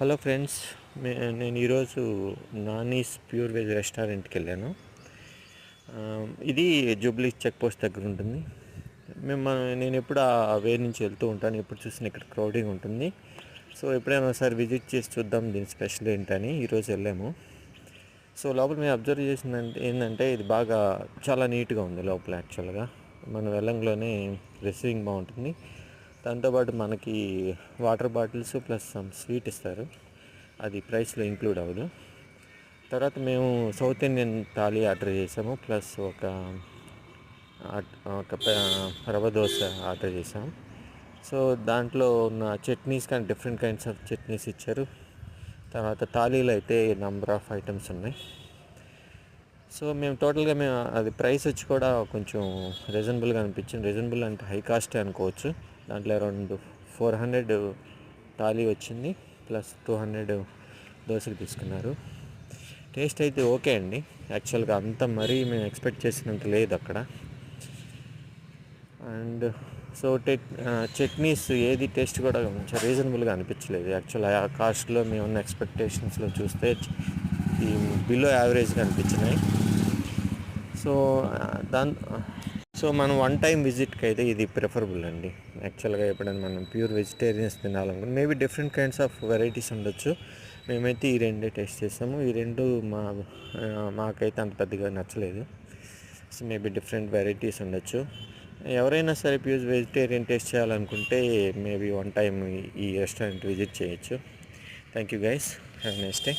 Hello friends, నేను ఈరోజు Nani's pure veg రెస్టారెంట్కి వెళ్ళాను. ఇది జూబ్లీ చెక్ పోస్ట్ దగ్గర ఉంటుంది. నేను ఎప్పుడు ఆ వే నుంచి వెళ్తూ ఉంటాను. ఎప్పుడు చూసినా ఇక్కడ క్రౌడింగ్ ఉంటుంది. సో ఎప్పుడైనా ఒకసారి విజిట్ చేసి చూద్దాం దీని స్పెషల్ ఏంటని ఈరోజు వెళ్ళాము. సో లోపల మేము అబ్జర్వ్ చేసిందంటే ఏంటంటే ఇది బాగా చాలా నీట్గా ఉంది లోపల. యాక్చువల్గా మనం వెళ్ళంలోనే రిసీవింగ్ బాగుంటుంది. దాంతోపాటు మనకి water bottles plus some sweet ఇస్తారు. అది ప్రైస్లో ఇంక్లూడ్ అవ్వదు. తర్వాత మేము సౌత్ ఇండియన్ థాలీ ఆర్డర్ చేసాము. ప్లస్ ఒక రవ్వ దోశ ఆర్డర్ చేసాము. సో దాంట్లో ఉన్న చట్నీస్ కానీ డిఫరెంట్ కైండ్స్ ఆఫ్ చట్నీస్ ఇచ్చారు. తర్వాత థాలీలో అయితే నెంబర్ ఆఫ్ ఐటమ్స్ ఉన్నాయి. సో మేము టోటల్గా అది ప్రైస్ వచ్చి కూడా కొంచెం రీజనబుల్గా అనిపించింది. రీజనబుల్ అంటే హై కాస్టే అనుకోవచ్చు. దాంట్లో అరౌండ్ 400 థాలీ వచ్చింది, ప్లస్ 200 దోశలు తీసుకున్నారు. టేస్ట్ అయితే ఓకే అండి. యాక్చువల్గా అంత మరీ మేము ఎక్స్పెక్ట్ చేసినంత లేదు అక్కడ. అండ్ సో చట్నీస్ ఏది టేస్ట్ కూడా కొంచెం రీజనబుల్గా అనిపించలేదు. యాక్చువల్ ఆ కాస్ట్లో మేము ఉన్న ఎక్స్పెక్టేషన్స్లో చూస్తే ఈ బిలో యావరేజ్గా అనిపించినాయి. సో మనం వన్ టైం విజిట్కి అయితే ఇది ప్రిఫరబుల్ అండి. యాక్చువల్గా ఎప్పుడైనా మనం ప్యూర్ వెజిటేరియన్స్ తినాలనుకుంటే maybe different kinds of varieties ఉండొచ్చు. మేమైతే ఈ రెండే టేస్ట్ చేసాము. ఈ రెండు మాకైతే అంత పెద్దగా నచ్చలేదు. సో మేబీ డిఫరెంట్ వెరైటీస్ ఉండొచ్చు. ఎవరైనా సరే ప్యూర్ వెజిటేరియన్ టేస్ట్ చేయాలనుకుంటే మేబీ వన్ టైం ఈ రెస్టారెంట్ విజిట్ చేయొచ్చు. Thank you guys, have a nice day.